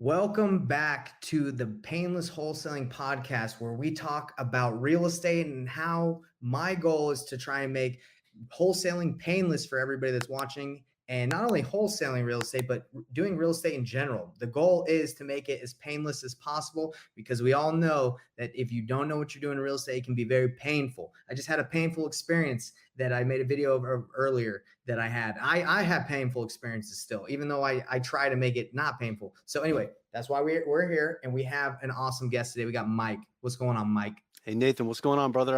Welcome back to the Payneless Wholesaling podcast, where we talk about real estate and how my goal is to try and make wholesaling painless for everybody that's watching. And not only wholesaling real estate, but doing real estate in general. The goal is to make it as painless as possible because we all know that if you don't know what you're doing in real estate, it can be very painful. I just had a painful experience that I made a video of earlier that I had. I have painful experiences still, even though I try to make it not painful. So anyway, that's why we're here, and we have an awesome guest today. We got Mike. What's going on, Mike? Hey Nathan, what's going on, brother?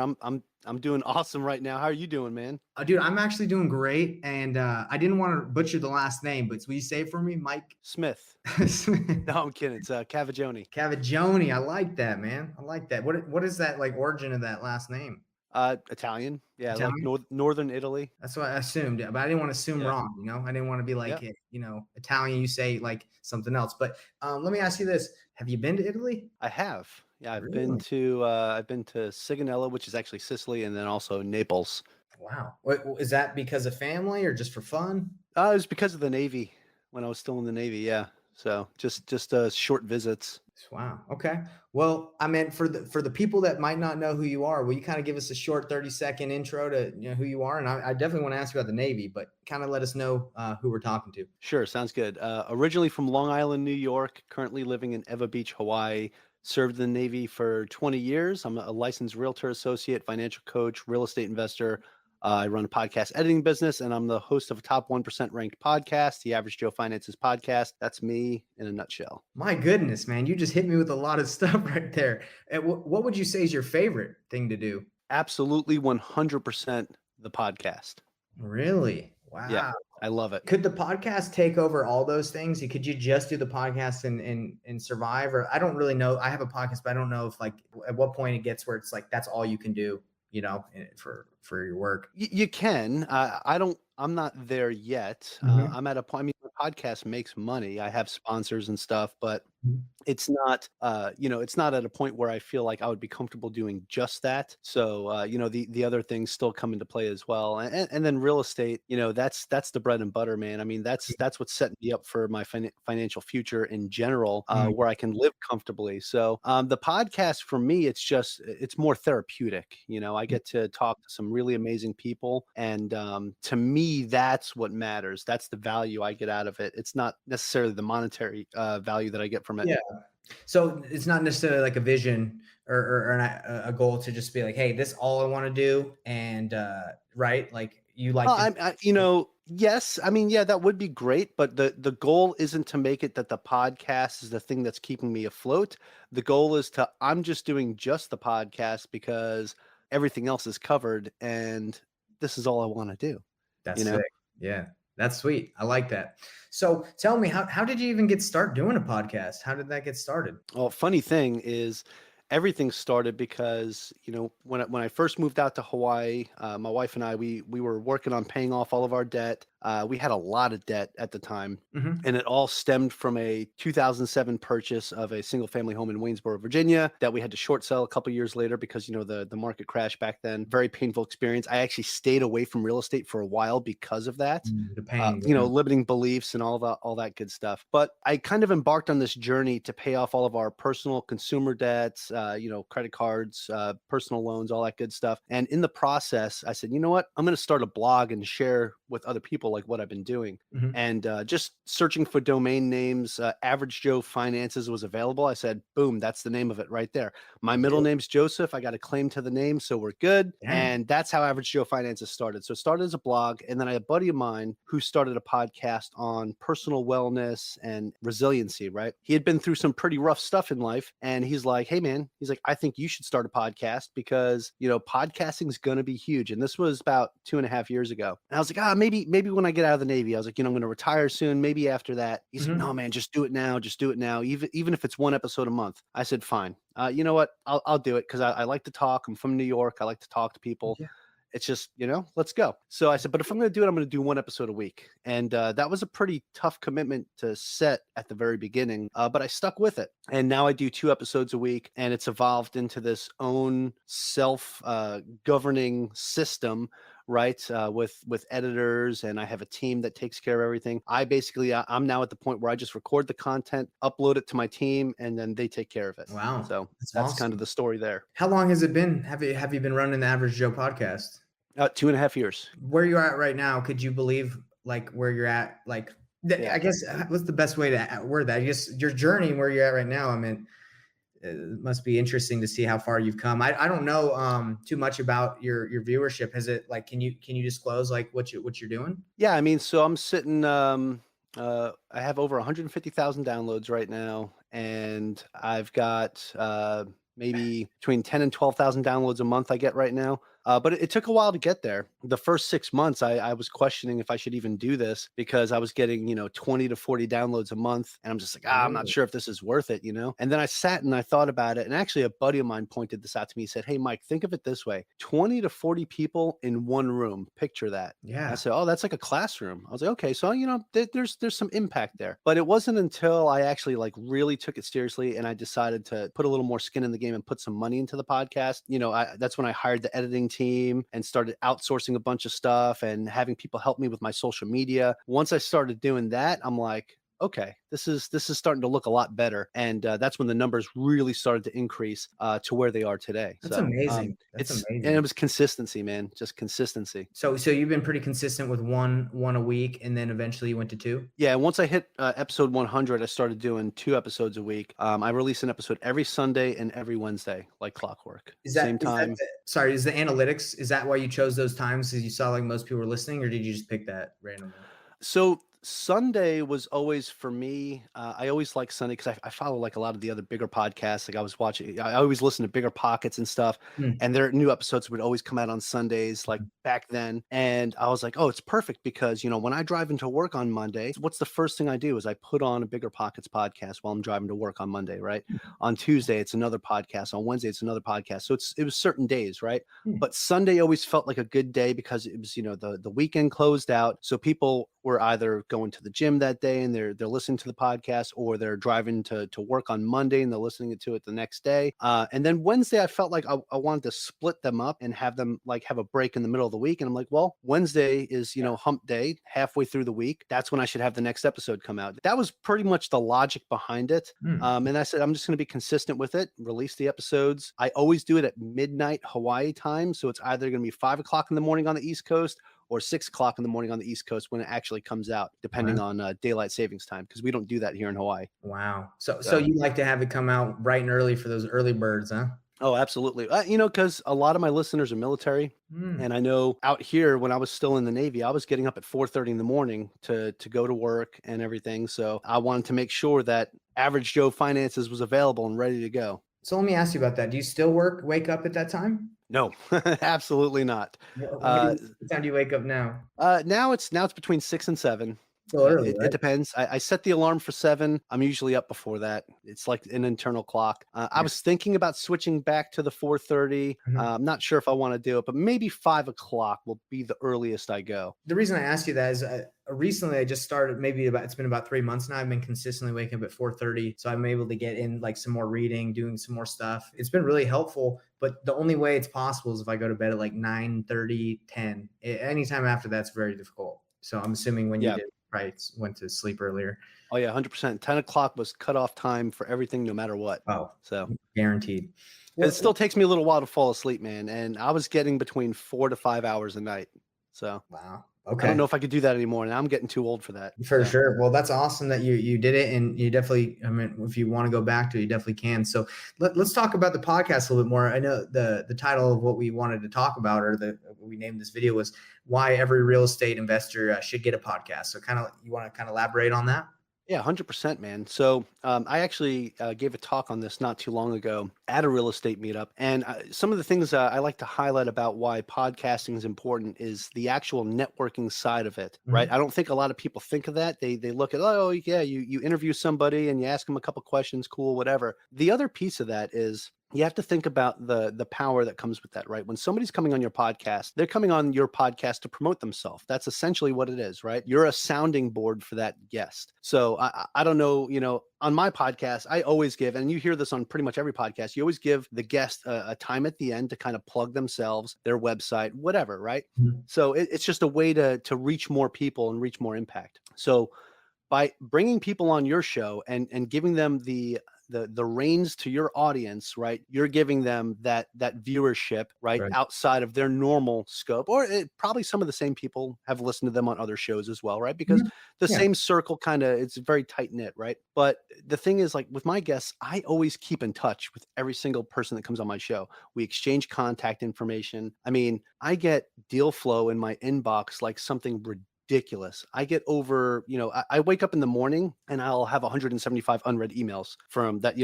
I'm doing awesome right now. How are you doing, man? Dude, I'm actually doing great, and I didn't want to butcher the last name, but will you say it for me, Mike? Smith. No, I'm kidding. It's Cavaggioni. Cavaggioni. I like that, man. I like that. What is that like origin of that last name? Italian. Yeah, Italian? like northern Italy. That's what I assumed, but I didn't want to assume Yeah. wrong. I didn't want to be like, Yeah. Italian. You say like something else. But let me ask you this: have you been to Italy? I have. Yeah, I've Really? been to Sigonella, which is actually Sicily, and then also Naples. Wow. Is that because of family or just for fun? It was because of the Navy when I was still in the Navy. Yeah. So just short visits. Wow. Okay. Well, I mean, for the people that might not know who you are, will you kind of give us a short 30-second intro to who you are? And I definitely want to ask you about the Navy, but kind of let us know who we're talking to. Sure, sounds good. Originally from Long Island, New York, currently living in Eva Beach, Hawaii. Served in the Navy for 20 years. I'm a licensed realtor associate, financial coach, real estate investor. I run a podcast editing business, and I'm the host of a top 1% ranked podcast, the Average Joe Finances podcast. That's me in a nutshell. My goodness, man, you just hit me with a lot of stuff right there. And what would you say is your favorite thing to do? Absolutely 100% the podcast. Really? Wow. Yeah, I love it. Could the podcast take over all those things? Could you just do the podcast and survive? Or I don't really know. I have a podcast, but I don't know if like at what point it gets where it's like that's all you can do, for your work. You can. I'm not there yet. Mhm. I'm at a point. I mean, my podcast makes money. I have sponsors and stuff, but Mhm. it's not. It's not at a point where I feel like I would be comfortable doing just that. So, the other things still come into play as well. And then real estate. That's the bread and butter, man. I mean, that's what's setting me up for my financial future in general, where I can live comfortably. So, the podcast for me, it's more therapeutic. I get to talk to some really amazing people, and to me, that's what matters. That's the value I get out of it. It's not necessarily the monetary value that I get from it. Yeah. So it's not necessarily like a vision or a goal to just be like, hey, this is all I want to do. And right. Like you like, yes. I mean, yeah, that would be great. But the goal isn't to make it that the podcast is the thing that's keeping me afloat. The goal is I'm just doing just the podcast because everything else is covered. And this is all I want to do. that's sick. Yeah. That's sweet. I like that. So tell me, how did you even start doing a podcast? How did that get started? Well, funny thing is everything started because, when I first moved out to Hawaii, my wife and I, we were working on paying off all of our debt. We had a lot of debt at the time, and it all stemmed from a 2007 purchase of a single family home in Waynesboro, Virginia, that we had to short sell a couple years later because, the market crashed back then. Very painful experience. I actually stayed away from real estate for a while because of that. The pain. Limiting beliefs and all that good stuff. But I kind of embarked on this journey to pay off all of our personal consumer debts, credit cards, personal loans, all that good stuff. And in the process, I said, you know what? I'm going to start a blog and share with other people like what I've been doing. And just searching for domain names, Average Joe Finances was available. I said, boom, that's the name of it right there. My middle name's Joseph. I got a claim to the name, so we're good. Dang. And that's how Average Joe Finances started. So it started as a blog, and then I had a buddy of mine who started a podcast on personal wellness and resiliency, right? He had been through some pretty rough stuff in life, and he's like, hey man, I think you should start a podcast because, podcasting is going to be huge. And this was about 2.5 years ago. And I was like, maybe when I get out of the Navy, I was like, I'm going to retire soon. Maybe after that. He's like, no, man, just do it now. Just do it now. Even if it's one episode a month. I said, fine. You know what? I'll do it because I like to talk. I'm from New York. I like to talk to people. Yeah. It's just, let's go. So I said, but if I'm going to do it, I'm going to do one episode a week. And that was a pretty tough commitment to set at the very beginning, but I stuck with it. And now I do 2 episodes a week, and it's evolved into this own self-governing system right? With editors, and I have a team that takes care of everything. I'm now at the point where I just record the content, upload it to my team, and then they take care of it. Wow, So that's that's kind of awesome. the story there. How long has it been? Have you been running the Average Joe podcast? 2.5 years. Where you're at right now, could you believe like where you're at? Like, Yeah. I guess what's the best way to word that? I guess your journey and where you're at right now. I mean, it must be interesting to see how far you've come. I don't know too much about your viewership. Has it like can you disclose like what you're doing? Yeah, I mean, so I'm sitting. I have over 150,000 downloads right now, and I've got maybe between 10 and 12,000 downloads a month I get right now. But it took a while to get there. The first 6 months, I was questioning if I should even do this because I was getting 20 to 40 downloads a month, and I'm just like, I'm not Really? sure if this is worth it. And then I sat and I thought about it, and actually, a buddy of mine pointed this out to me. He said, "Hey, Mike, think of it this way: 20 to 40 people in one room. Picture that." I Yeah. said, "Oh, that's like a classroom." I was like, "Okay, so there's some impact there." But it wasn't until I actually like really took it seriously and I decided to put a little more skin in the game and put some money into the podcast. That's when I hired the editing team and started outsourcing a bunch of stuff and having people help me with my social media. Once I started doing that, I'm like, okay, this is starting to look a lot better, and that's when the numbers really started to increase to where they are today. That's So amazing. That's it amazing. was consistency, man, just consistency. So you've been pretty consistent with one a week, and then eventually you went to two. Yeah, once I hit episode 100, I started doing 2 episodes a week. I release an episode every Sunday and every Wednesday, like clockwork. Is that Same is that time. sorry, is the analytics, is that why you chose those times? Because you saw like most people were listening, or did you just pick that randomly? So Sunday was always for me. I always like Sunday because I follow like a lot of the other bigger podcasts. Like I was watching, I always listen to Bigger Pockets and stuff, Hmm. and their new episodes would always come out on Sundays, like back then. And I was like, oh, it's perfect because when I drive into work on Monday, what's the first thing I do is I put on a Bigger Pockets podcast while I'm driving to work on Monday, right? On Tuesday, it's another podcast. On Wednesday, it's another podcast. So it was certain days, right? Hmm. But Sunday always felt like a good day because it was, the weekend closed out. So people were either going to the gym that day and they're listening to the podcast, or they're driving to work on Monday and they're listening to it the next day. And then Wednesday, I felt like I wanted to split them up and have them like have a break in the middle of the week. And I'm like, well, Wednesday is, hump day, halfway through the week. That's when I should have the next episode come out. That was pretty much the logic behind it. Hmm. And I said, I'm just going to be consistent with it, release the episodes. I always do it at midnight Hawaii time. So it's either going to be 5 o'clock in the morning on the East Coast or 6 o'clock in the morning on the East Coast when it actually comes out, depending Wow. on daylight savings time, because we don't do that here in Hawaii. Wow. So So, you like to have it come out bright and early for those early birds, huh? oh, absolutely. Because a lot of my listeners are military. Hmm. And I know out here when I was still in the Navy, I was getting up at 4:30 in the morning to go to work and everything. So I wanted to make sure that Average Joe Finances was available and ready to go. So let me ask you about that. Do you still wake up at that time? No, absolutely not. What time do you wake up now? Now it's between 6 and 7. Still early, It right? depends. I set the alarm for 7. I'm usually up before that. It's like an internal clock. I Yeah. was thinking about switching back to the 4:30. Mhm. I'm not sure if I want to do it, but maybe 5 o'clock will be the earliest I go. The reason I ask you that is recently I just started, it's been about 3 months now. I've been consistently waking up at 4:30. So I'm able to get in like some more reading, doing some more stuff. It's been really helpful, but the only way it's possible is if I go to bed at like 9:30, 10. Anytime after that's very difficult. So I'm assuming when you Yeah. did, right, went to sleep earlier. Oh yeah, 100%. 10 o'clock was cutoff time for everything, no matter what. Oh, So guaranteed. 'cause it Well, still takes me a little while to fall asleep, man. And I was getting between 4 to 5 hours a night. So wow. I don't Okay. know if I could do that anymore. Now I'm getting too old for that. For So sure. Well, that's awesome that you did it, and you definitely. I mean, if you want to go back to it, you definitely can. So let's talk about the podcast a little bit more. I know the title of what we wanted to talk about, or what we named this video, was why every real estate investor should get a podcast. So you want to kind of elaborate on that? yeah, 100%, man. So I actually gave a talk on this not too long ago at a real estate meetup. And some of the things I like to highlight about why podcasting is important is the actual networking side of it, right? Mhm. I don't think a lot of people think of that. They look at, oh, yeah, you interview somebody and you ask them a couple questions, cool, whatever. The other piece of that is you have to think about the power that comes with that, right? When somebody's coming on your podcast, they're coming on your podcast to promote themselves. That's essentially what it is, right? You're a sounding board for that guest. So I don't know, on my podcast, I always give, and you hear this on pretty much every podcast, you always give the guest a time at the end to kind of plug themselves, their website, whatever, right? Mhm. So it's just a way to reach more people and reach more impact. So by bringing people on your show and giving them the reins to your audience, right? You're giving them that viewership, right, Right. outside of their normal scope, or probably some of the same people have listened to them on other shows as well, right? Because Mhm. the Yeah. same circle kind of it's very tight knit, right? But the thing is, like with my guests, I always keep in touch with every single person that comes on my show. We exchange contact information. I mean, I get deal flow in my inbox like something ridiculous. I get over, I wake up in the morning and I'll have 175 unread emails from that,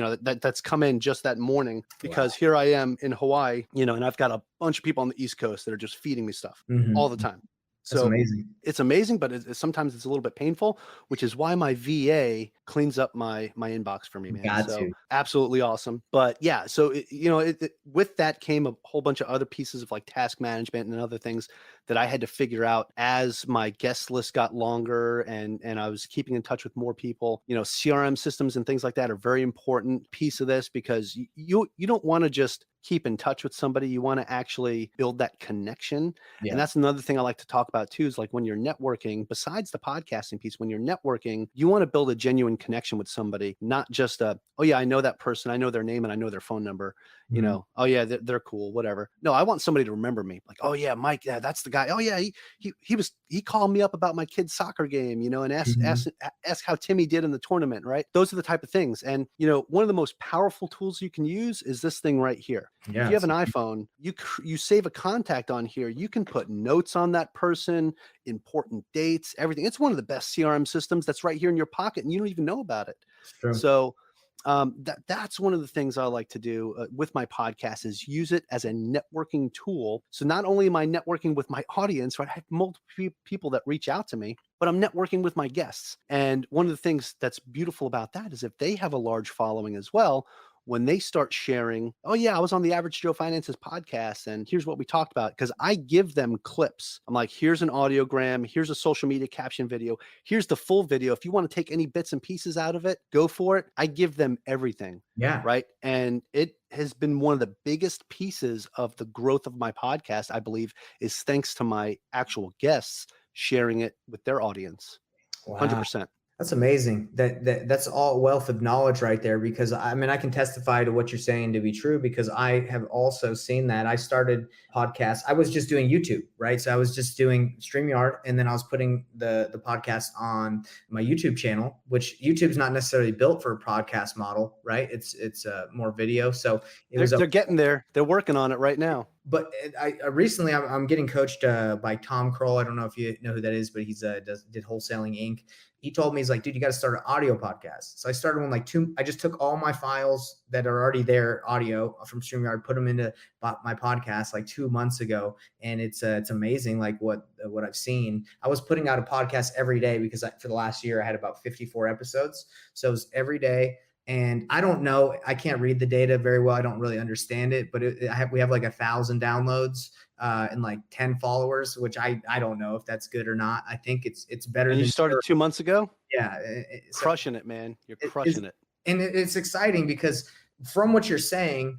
that's come in just that morning because Wow. here I am in Hawaii, and I've got a bunch of people on the East Coast that are just feeding me stuff all the Mhm. time. That's So amazing. it's amazing, but sometimes it's a little bit painful, which is why my VA cleans up my inbox for me, man. Got So to. absolutely awesome. But yeah, so with that came a whole bunch of other pieces of like task management and other things that I had to figure out as my guest list got longer and I was keeping in touch with more people. CRM systems and things like that are very important piece of this because you don't want to just keep in touch with somebody. You want to actually build that connection. And Yeah. that's another thing I like to talk about too, is like when you're networking, besides the podcasting piece, when you're networking, you want to build a genuine connection with somebody, not just oh yeah, I know that person, I know their name and I know their phone number, Mhm. oh yeah, they're cool, whatever. No, I want somebody to remember me. Like, oh yeah, Mike, yeah, that's the guy. Oh yeah, he called me up about my kid's soccer game, and Mhm. ask how Timmy did in the tournament, right? Those are the type of things. And one of the most powerful tools you can use is this thing right here. If Yeah. you have an iPhone, you save a contact on here. You can put notes on that person, important dates, everything. It's one of the best CRM systems that's right here in your pocket, and you don't even know about it. It's true. So that's one of the things I like to do with my podcast is use it as a networking tool. So not only am I networking with my audience, right? I have multiple people that reach out to me, but I'm networking with my guests. And one of the things that's beautiful about that is if they have a large following as well, when they start sharing, oh yeah, I was on the Average Joe Finances podcast and here's what we talked about, because I give them clips. I'm like, here's an audiogram, here's a social media caption video, here's the full video. If you want to take any bits and pieces out of it, go for it. I give them everything. Yeah. Right. And it has been one of the biggest pieces of the growth of my podcast, I believe, is thanks to my actual guests sharing it with their audience. Wow. 100%. That's amazing. That's all wealth of knowledge right there. Because I mean, I can testify to what you're saying to be true because I have also seen that. I started podcasts. I was just doing YouTube, right? So I was just doing StreamYard, and then I was putting the podcast on my YouTube channel, which YouTube's not necessarily built for a podcast model, right? It's more video. So it They're, was a they're getting there. They're working on it right now. but I recently I'm getting coached by Tom Kroll. I don't know if you know who that is, but he's did Wholesaling Inc. He told me, he's like, dude, you got to start an audio podcast. So I started one like two. I just took all my files that are already there, audio from StreamYard, put them into my podcast like 2 months ago, and it's amazing like what I've seen. I was putting out a podcast every day because for the last year I had about 54 episodes, so it was every day. And I don't know, I can't read the data very well. I don't really understand it, but we have like 1,000 downloads and like 10 followers, which I don't know if that's good or not. I think it's better And you than started zero. 2 months ago? Yeah. So Crushing it, man. You're it is, crushing it. and it's exciting because from what you're saying,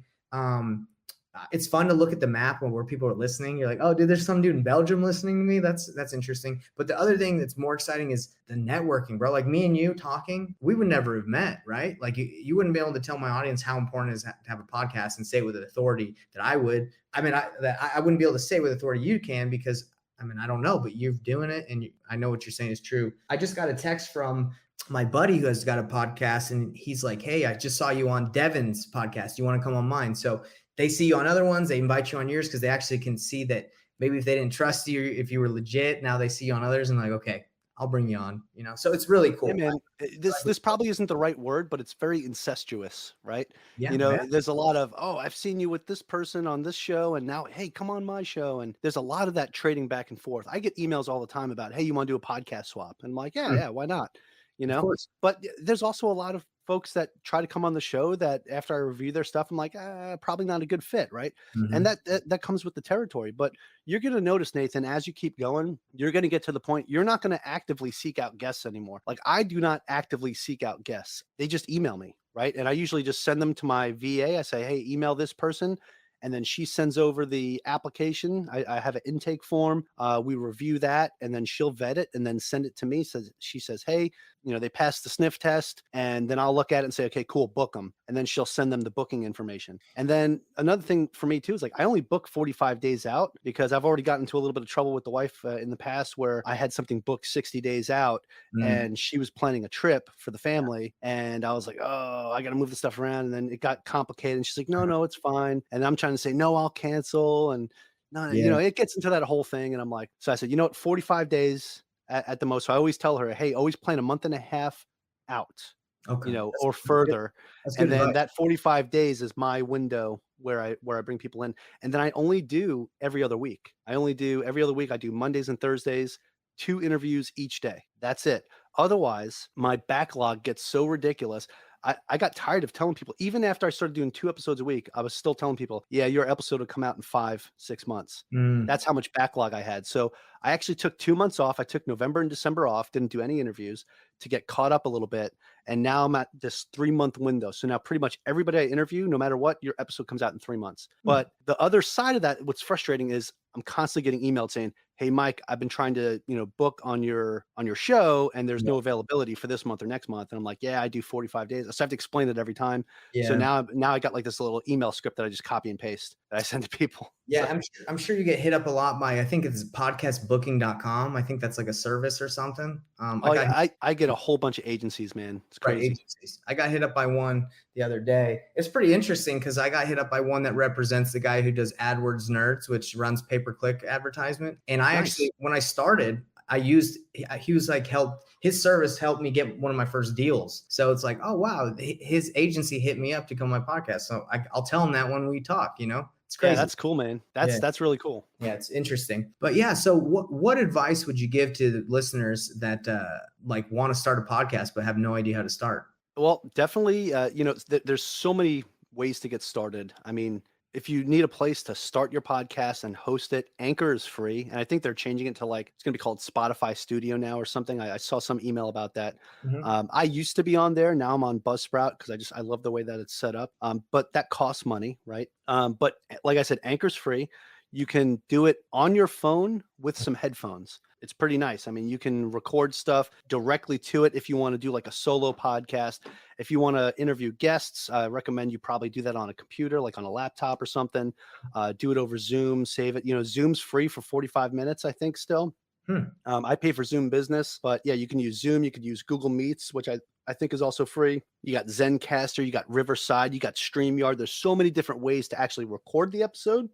it's fun to look at the map and where people are listening. You're like, oh, dude, there's some dude in Belgium listening to me. That's interesting. But the other thing that's more exciting is the networking, bro. Like me and you talking, we would never have met, right? Like you wouldn't be able to tell my audience how important it is to have a podcast and say it with an authority that I would. I mean, I wouldn't be able to say with authority you can because I mean, I don't know, but you're doing it and I know what you're saying is true. I just got a text from my buddy who has got a podcast and he's like, hey, I just saw you on Devin's podcast. You want to come on mine? So they see you on other ones. They invite you on yours because they actually can see that maybe if they didn't trust you, if you were legit, now they see you on others and like, okay, I'll bring you on, so it's really Yeah, cool. man. This probably isn't the right word, but it's very incestuous, right? Yeah, man. There's a lot of, oh, I've seen you with this person on this show, and now, hey, come on my show. And there's a lot of that trading back and forth. I get emails all the time about, hey, you want to do a podcast swap? And I'm like, yeah, Mm, yeah, why not? You of know, course. but there's also a lot of folks that try to come on the show that after I review their stuff, I'm like, probably not a good fit, right? And Mhm. that comes with the territory. But you're going to notice, Nathan, as you keep going, you're going to get to the point you're not going to actively seek out guests anymore. Like I do not actively seek out guests. They just email me, right? And I usually just send them to my VA. I say, hey, email this person. And then she sends over the application. I have an intake form. We review that, and then she'll vet it and then send it to me. She says, hey, they passed the sniff test, and then I'll look at it and say, okay, cool, book them. And then she'll send them the booking information. And then another thing for me too is like I only book 45 days out because I've already gotten into a little bit of trouble with the wife in the past where I had something booked 60 days out Mm. and she was planning a trip for the family. And I was like, oh, I got to move the stuff around. And then it got complicated. And she's like, no, no, it's fine. And I'm trying to say, no, I'll cancel. And no, Yeah. it gets into that whole thing. And I'm like, so I said, you know what, 45 days at the most. So I always tell her, hey, always plan a month and a half out, Okay. or That's good. further. That's good And then advice. that 45 days is my window where I bring people in. And then I only do every other week. I only do every other week. I do Mondays and Thursdays, 2 interviews each day. That's it. Otherwise, my backlog gets so ridiculous. I got tired of telling people, even after I started doing 2 episodes a week, I was still telling people, yeah, your episode will come out in 5-6 months. Mm. That's how much backlog I had. So I actually took 2 months off. I took November and December off, didn't do any interviews to get caught up a little bit. And now I'm at this 3-month window. So now pretty much everybody I interview, no matter what, your episode comes out in 3 months. Hmm. But the other side of that, what's frustrating is I'm constantly getting emailed saying, hey, Mike, I've been trying to, book on your show and there's Yeah. no availability for this month or next month. And I'm like, yeah, I do 45 days. So I have to explain it every time. So Yeah. now I got like this little email script that I just copy and paste that I send to people. Yeah, So I'm sure you get hit up a lot by, I think it's podcastbooking.com. I think that's like a service or something. I oh got yeah, I get a whole bunch of agencies, man. It's right crazy. agencies. I got hit up by one the other day. It's pretty interesting because I got hit up by one that represents the guy who does AdWords Nerds, which runs pay-per-click advertisement. And I Nice. actually, when I started, I used he was like helped his service helped me get one of my first deals. So it's like, oh wow, his agency hit me up to come on my podcast. So I'll tell him that when we talk. It's Yeah, crazy. that's cool, man. Yeah. That's really cool. Yeah, it's interesting. But yeah, so what advice would you give to the listeners that like want to start a podcast but have no idea how to start? Well, definitely, there's so many ways to get started. I mean, if you need a place to start your podcast and host it, Anchor is free. And I think they're changing it to like, it's going to be called Spotify Studio now or something. I saw some email about that. Mhm. I used to be on there. Now I'm on Buzzsprout because I love the way that it's set up. But that costs money, right? But like I said, Anchor's free. You can do it on your phone with some headphones. It's pretty nice. I mean, you can record stuff directly to it if you want to do like a solo podcast. If you want to interview guests, I recommend you probably do that on a computer, like on a laptop or something. Do it over Zoom, save it. Zoom's free for 45 minutes, I think, still. Hmm. I pay for Zoom Business, but yeah, you can use Zoom. You could use Google Meets, which I think is also free. You got Zencaster, you got Riverside, you got StreamYard. There's so many different ways to actually record the episode.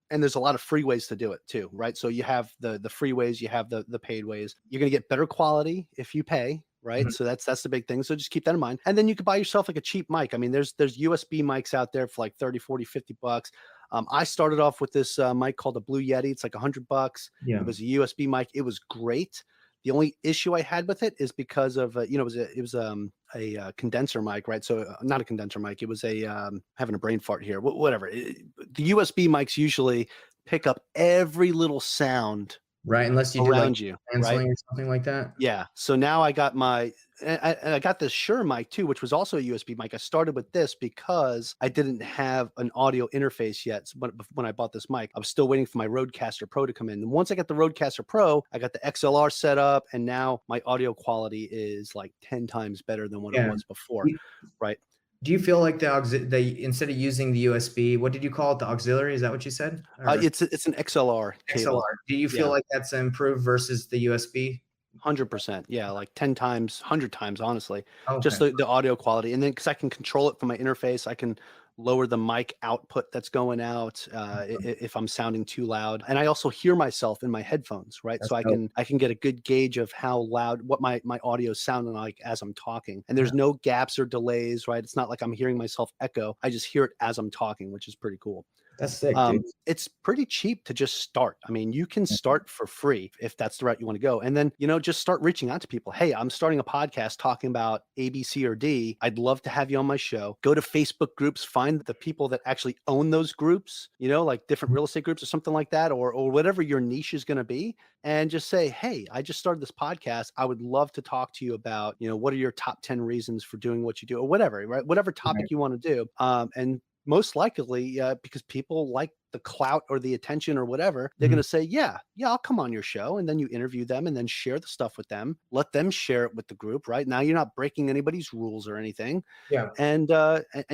And there's a lot of free ways to do it too, right? So you have the free ways, you have the paid ways. You're going to get better quality if you pay, right? Mhm. So that's the big thing. So just keep that in mind. And then you could buy yourself like a cheap mic. I mean, there's USB mics out there for like 30, 40, 50 bucks. I started off with this mic called a Blue Yeti. It's like $100. Yeah. It was a USB mic. It was great. The only issue I had with it is because of it was a condenser mic, right? So not a condenser mic. It was having a brain fart here. Whatever. The USB mics usually pick up every little sound Right. Unless you do like around you, right? canceling or something like that. Yeah. So now I got I got this Shure mic too, which was also a USB mic. I started with this because I didn't have an audio interface yet. But when I bought this mic, I was still waiting for my Rodecaster Pro to come in. And once I got the Rodecaster Pro, I got the XLR set up, and now my audio quality is like 10 times better than what it Yeah. was before, Do right? do you feel like the instead of using the USB, what did you call it? The auxiliary? Is that what you said? Or It's an XLR cable. XLR. Do you feel Yeah. like that's improved versus the USB? 100%. Yeah, like 10 times, 100 times, honestly. Just Okay. the audio quality. And then because I can control it from my interface, I can lower the mic output that's going out if I'm sounding too loud. And I also hear myself in my headphones, right? That's So dope. I can get a good gauge of how loud, what my audio is sounding like as I'm talking. And Yeah. there's no gaps or delays, right? It's not like I'm hearing myself echo. I just hear it as I'm talking, which is pretty cool. That's sick, dude. It's pretty cheap to just start. I mean, you can Mhm. start for free if that's the route you want to go. And then, just start reaching out to people. Hey, I'm starting a podcast talking about A, B, C, or D. I'd love to have you on my show. Go to Facebook groups, find the people that actually own those groups, like different real estate groups or something like that, or whatever your niche is going to be. And just say, hey, I just started this podcast. I would love to talk to you about, what are your top 10 reasons for doing what you do or whatever, right? Whatever Right. topic you want to do. And most likely, because people like the clout or the attention or whatever, they're going Mhm. to say, yeah, I'll come on your show. And then you interview them and then share the stuff with them. Let them share it with the group, right? Now you're not breaking anybody's rules or anything. Yeah. And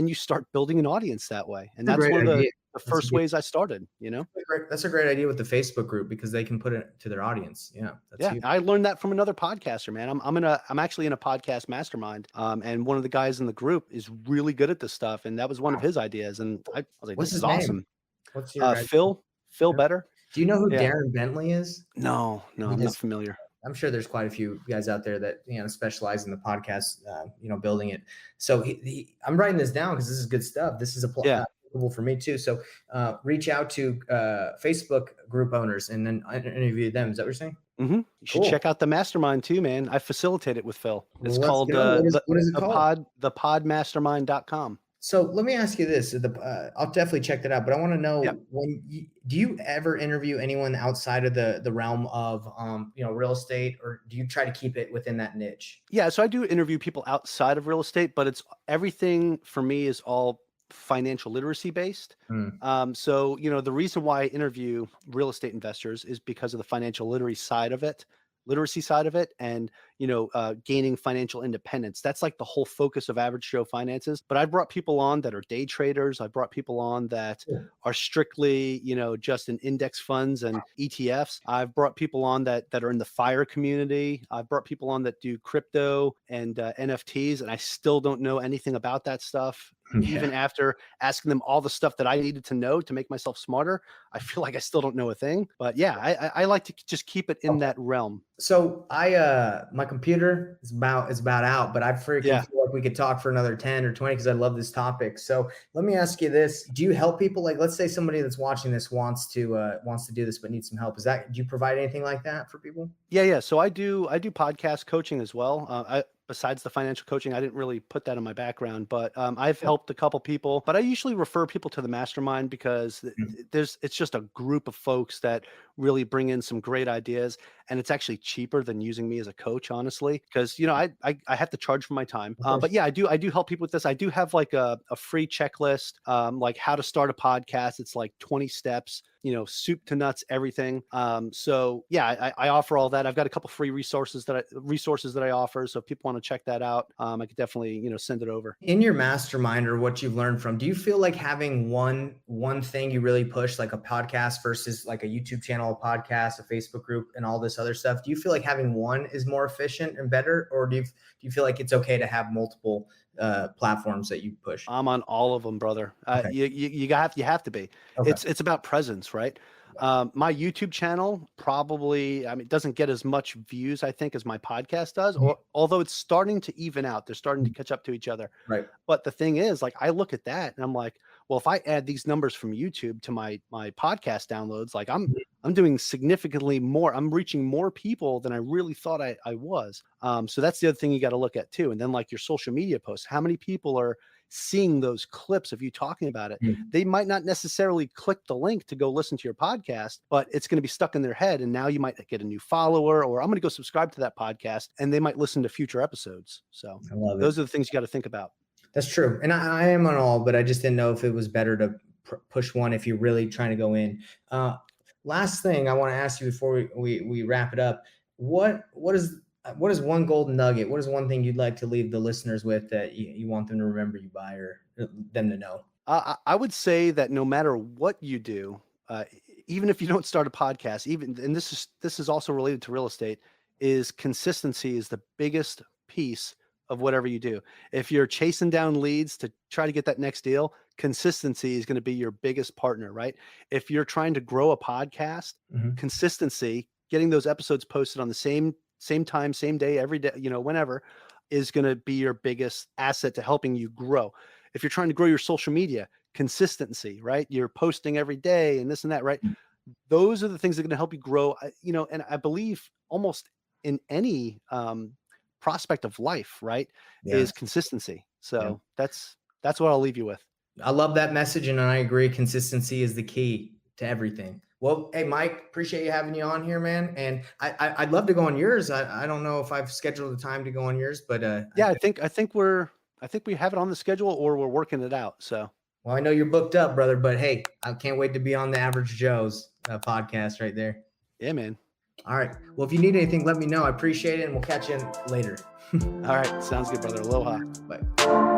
you start building an audience that way. And That's a that's great one of the idea. That's a first good ways I started. that's a great idea with the Facebook group because they can put it to their audience. Yeah, that's Yeah, huge. I learned that from another podcaster, man. I'm actually in a podcast mastermind, and one of the guys in the group is really good at this stuff, and that was one of Wow. his ideas, and I was like, What's "This is his name? awesome." What's your guy? Phil Better. Do you know who Yeah. Darren Bentley is? No, He I'm not does. familiar. I'm sure there's quite a few guys out there that specialize in the podcast, building it. So I'm writing this down because this is good stuff. This is Yeah. applicable for me too. So reach out to Facebook group owners and then interview them. Is that what you're saying? You should Cool. check out the mastermind too, man. I facilitate it with Phil. Well, It's let's called go. What is it called? the podmastermind.com. So let me ask you this: I'll definitely check that out. But I want to Yeah. know do you ever interview anyone outside of the realm of real estate, or do you try to keep it within that niche? Yeah, so I do interview people outside of real estate, but it's everything for me is all financial literacy based. Mm, So, the reason why I interview real estate investors is because of the financial literacy side of it, and gaining financial independence. That's like the whole focus of Average Joe Finances. But I brought people on that are day traders. I brought people on that cool. are strictly, just in index funds and ETFs. I've brought people on that are in the fire community. I've brought people on that do crypto and NFTs, and I still don't know anything about that stuff. Yeah. Even after asking them all the stuff that I needed to know to make myself smarter, I feel like I still don't know a thing. But yeah, I like to just keep it in Okay. that realm. So my computer is about out, but I freaking Yeah. feel like we could talk for another 10 or 20 because I love this topic. So let me ask you this. Do you help people? Like, let's say somebody that's watching this wants to do this but needs some help. Do you provide anything like that for people? Yeah. So I do podcast coaching as well. Besides the financial coaching, I didn't really put that in my background, but I've helped a couple people. But I usually refer people to the mastermind because Mhm. it's just a group of folks that really bring in some great ideas, and it's actually cheaper than using me as a coach, honestly. Because I have to charge for my time. Of course. But yeah, I do help people with this. I do have like a free checklist, like how to start a podcast. It's like 20 steps. Soup to nuts, everything. So yeah, I offer all that. I've got a couple free resources that I offer. So if people want to check that out, I could definitely, send it over. In your mastermind or what you've learned from, do you feel like having one thing you really push, like a podcast versus like a YouTube channel, a podcast, a Facebook group, and all this other stuff? Do you feel like having one is more efficient and better, or do you feel like it's okay to have multiple platforms that you push? I'm on all of them, brother. Okay. You have to be. Okay. It's about presence, right? Yeah. My YouTube channel probably, I mean, it doesn't get as much views, I think, as my podcast does, Mhm. or although it's starting to even out. They're starting to catch up to each other. Right. But the thing is, like, I look at that and I'm like, well, if I add these numbers from YouTube to my podcast downloads, like I'm doing significantly more. I'm reaching more people than I really thought I was. So that's the other thing you got to look at too. And then like your social media posts, how many people are seeing those clips of you talking about it? Mhm. They might not necessarily click the link to go listen to your podcast, but it's going to be stuck in their head. And now you might get a new follower, or I'm going to go subscribe to that podcast, and they might listen to future episodes. So I love it. those are the things you got to think about. That's true. And I am on all, but I just didn't know if it was better to push one if you're really trying to go in. Uh, Last thing I want to ask you before we wrap it up. What is one golden nugget? What is one thing you'd like to leave the listeners with that you want them to remember you by, or them to know? I would say that no matter what you do, even if you don't start a podcast, and this is also related to real estate, is consistency is the biggest piece of whatever you do. If you're chasing down leads to try to get that next deal, consistency is going to be your biggest partner, right? If you're trying to grow a podcast, Mhm. consistency, getting those episodes posted on the same time, same day, every day, whenever, is going to be your biggest asset to helping you grow. If you're trying to grow your social media, consistency, right? You're posting every day and this and that, right? Those are the things that are going to help you grow, and I believe almost in any prospect of life, right, is Yes. consistency. Yeah. So that's what I'll leave you with. I love that message, and I agree. Consistency is the key to everything. Well, hey, Mike, appreciate you having you on here, man. And I'd love to go on yours. I don't know if I've scheduled the time to go on yours, but Yeah, I think we have it on the schedule, or we're working it out. So well, I know you're booked up, brother. But hey, I can't wait to be on the Average Joe's podcast right there. yeah, man. All right. Well, if you need anything, let me know. I appreciate it, and we'll catch you later. All right, sounds good, brother. Aloha. Bye.